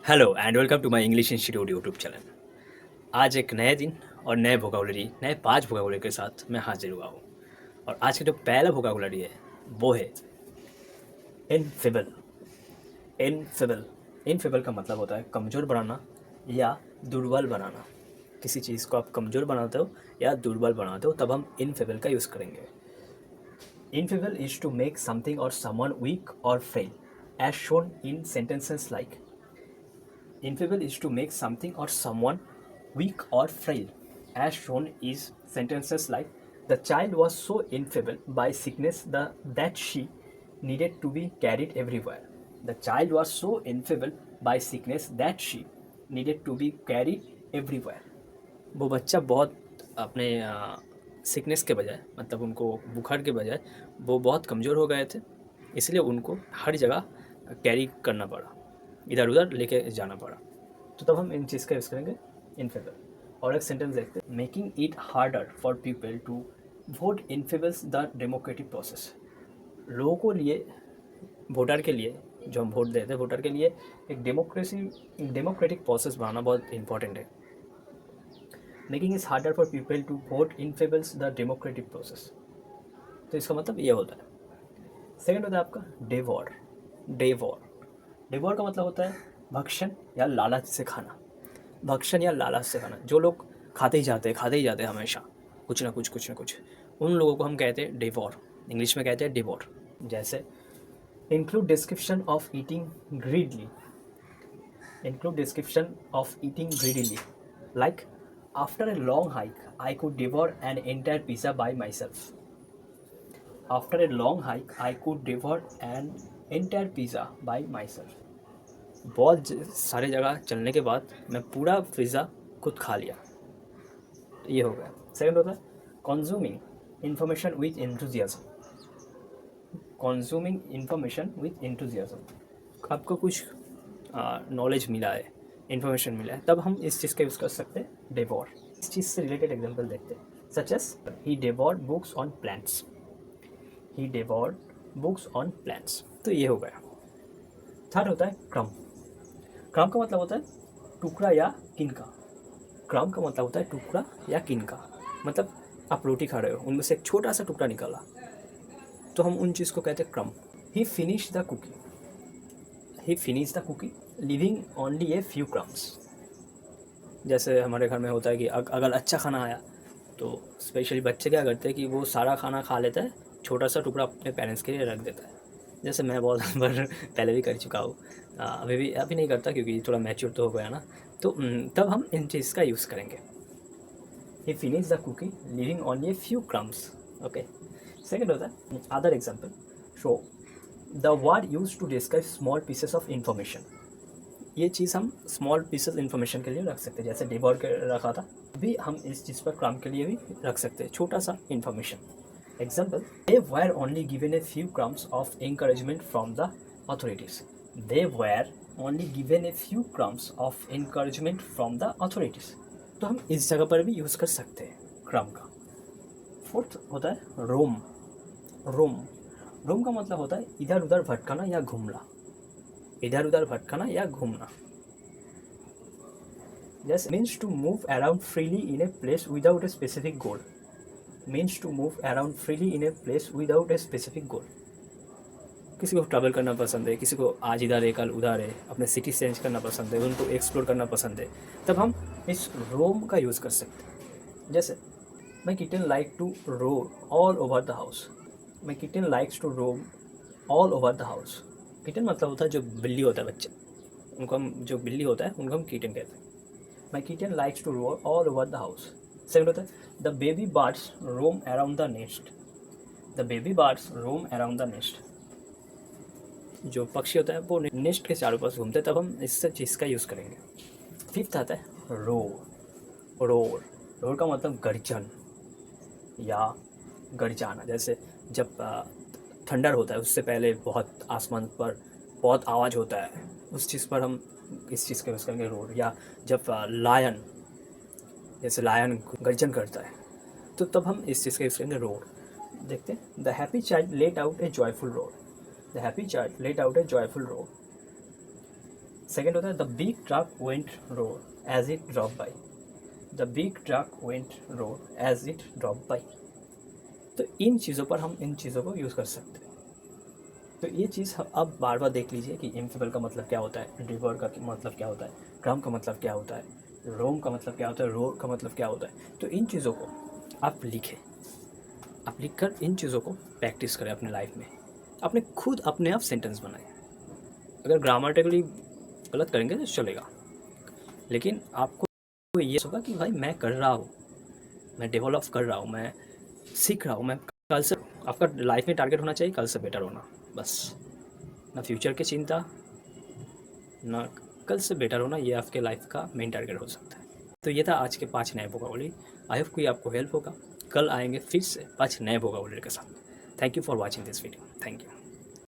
Hello and welcome to my English institute YouTube channel. आज एक नए दिन और नए वोकाबुलरी, नए 5 वोकाबुलरी के साथ मैं हाजिर हुआ हूँ। और आज का जो पहला वोकाबुलरी है वो है इनफेबल। इनफेबल इनफेबल का मतलब होता है कमज़ोर बनाना या दुर्बल बनाना। किसी चीज़ को आप कमज़ोर बनाते हो या दुर्बल बनाते हो तब हम इनफेबल का यूज़ करेंगे। Enfeeble is to make something or someone weak or fail as shown in sentences like infable is to make something or someone weak or frail, as shown in sentences like the child was so infable by sickness that she needed to be carried everywhere. The child was so infable by sickness that she needed to be carried everywhere. वो बच्चा बहुत अपने sickness के बजाय, मतलब उनको बुखार के बजाय वो बहुत कमज़ोर हो गए थे, इसलिए उनको हर जगह कैरी करना पड़ा, इधर उधर लेके जाना पड़ा। तो तब हम इन चीज़ का यूज़ करेंगे इन फेवर। और एक सेंटेंस देखते हैं, making it harder for people to vote in favours the democratic process. लोगों को लिए, वोटर के लिए, जो हम वोट देते हैं वोटर के लिए एक डेमोक्रेटिक प्रोसेस बनाना बहुत इंपॉर्टेंट है। Making is harder for people to vote in favours the democratic process. तो इसका मतलब ये होता है। सेकेंड होता है आपका डेवॉर। डेवॉर डेवॉर का मतलब होता है भक्षण या लालच से खाना। भक्षण या लालच से खाना, जो लोग खाते ही जाते हैं हमेशा कुछ ना कुछ, उन लोगों को हम कहते हैं डेवॉर। इंग्लिश में कहते हैं डेवॉर। जैसे include description of eating greedily. Include description of eating greedily like after a long hike I could devour an entire pizza bye my self. After a long hike I could devour an entire pizza bye my self. बहुत सारे जगह चलने के बाद मैं पूरा pizza खुद खा लिया। ये हो गया। सेकंड होता है consuming information with enthusiasm. Consuming information with enthusiasm, आपको कुछ नॉलेज मिला है, इन्फॉर्मेशन मिला है, तब हम इस चीज़ का यूज़ कर सकते हैं डेवोर। इस चीज़ से रिलेटेड एग्जाम्पल देखते हैं, such as he devoured books on plants. He devoured books on plants. तो ये हो गया। थर्ड होता है क्रम। क्रम का मतलब होता है टुकड़ा या किनका। क्रम का मतलब होता है टुकड़ा या किनका, मतलब आप रोटी खा रहे हो, उनमें से एक छोटा सा टुकड़ा निकला, तो हम उन चीज़ को कहते हैं crumb. He finish the cookie. He finish the cookie leaving only a few crumbs. जैसे हमारे घर में होता है कि अगर अच्छा खाना आया तो स्पेशली बच्चे क्या करते हैं कि वो सारा खाना खा लेता है, छोटा सा टुकड़ा अपने पेरेंट्स के लिए रख देता है। जैसे मैं बहुत बार पहले भी कर चुका हूँ, अभी नहीं करता क्योंकि थोड़ा मैच्योर तो हो गया ना। तो तब हम इन चीज़ का यूज़ करेंगे। He finish the cookie leaving only a few crumbs. Okay. Second होता है other example. Show the word use to describe small pieces of information. ये चीज़ हम स्मॉल पीसेस इन्फॉर्मेशन के लिए रख सकते हैं, जैसे डिवोर के रखा था, भी हम इस चीज़ पर क्रम के लिए भी रख सकते हैं, छोटा सा information. Example, they were only given A few crumbs of encouragement from the authorities. They were only given A few crumbs of encouragement from the authorities. तो हम इस जगह पर भी यूज़ कर सकते हैं क्रम का। फोर्थ होता है रोम। रोम रोम का मतलब होता है इधर उधर भटकाना या घूमना। इधर उधर भटकाना या घूमना। Yes, means to move around freely in a place without a specific goal. Means to move around freely in a place without a specific goal. किसी को ट्रैवल करना पसंद है, किसी को आज इधर है कल उधर है, अपने सिटी चेंज करना पसंद है, उनको एक्सप्लोर करना पसंद है, तब हम इस रोम का यूज़ कर सकते हैं। जैसे my kitten like to roam all over the house. My kitten likes to roam all over the house. Kitten मतलब होता है जो बिल्ली होता है बच्चा, उनको हम, जो बिल्ली होता है उनको हम किटन कहते हैं। My kitten likes to roam all over the house. Second होता है the baby birds roam around the nest. The baby birds roam around the nest. जो पक्षी होता है वो नेस्ट के चारों पास घूमते हैं, तब हम इस चीज़ का यूज़ करेंगे। फिफ्थ आता है रोर। रोर रोर का मतलब गर्जन या गरजाना। जैसे जब थंडर होता है उससे पहले बहुत आसमान पर बहुत आवाज़ होता है, उस चीज़ पर हम इस चीज़ का यूज़ करेंगे रोर। या जब लायन, जैसे लायन गर्जन करता है, तो तब हम इस चीज़ का यूज़ करेंगे रोर। देखते हैं, the happy child let out a joyful roar. The happy child let out a joyful roar. Second होता है the big truck went road as it drop by. The big truck went road as it drop by. तो इन चीज़ों पर हम इन चीज़ों को use कर सकते हैं। तो ये चीज़ अब बार बार देख लीजिए कि इम्फेबल का मतलब क्या होता है, रिवर का मतलब क्या होता है, ड्रम का मतलब क्या होता है, रोम का मतलब क्या होता है, रोड का मतलब क्या होता है। तो इन चीज़ों को आप लिखें, आप लिख कर इन चीज़ों को प्रैक्टिस करें अपने लाइफ में, अपने खुद अपने आप सेंटेंस बनाएं। अगर ग्रामेटिकली गलत करेंगे तो चलेगा, लेकिन आपको ये होगा कि भाई मैं कर रहा हूँ, मैं डेवलप कर रहा हूँ, मैं सीख रहा हूँ, मैं कल से आपका लाइफ में टारगेट होना चाहिए कल से बेटर होना, बस। ना फ्यूचर की चिंता, ना कल से बेटर होना, ये आपके लाइफ का मेन टारगेट हो सकता है। तो ये था आज के 5 नए वोकाबुलरी। आई होप कि आपको हेल्प होगा। कल आएंगे फिर से 5 नए वोकाबुलरी के साथ। Thank you for watching this video. Thank you.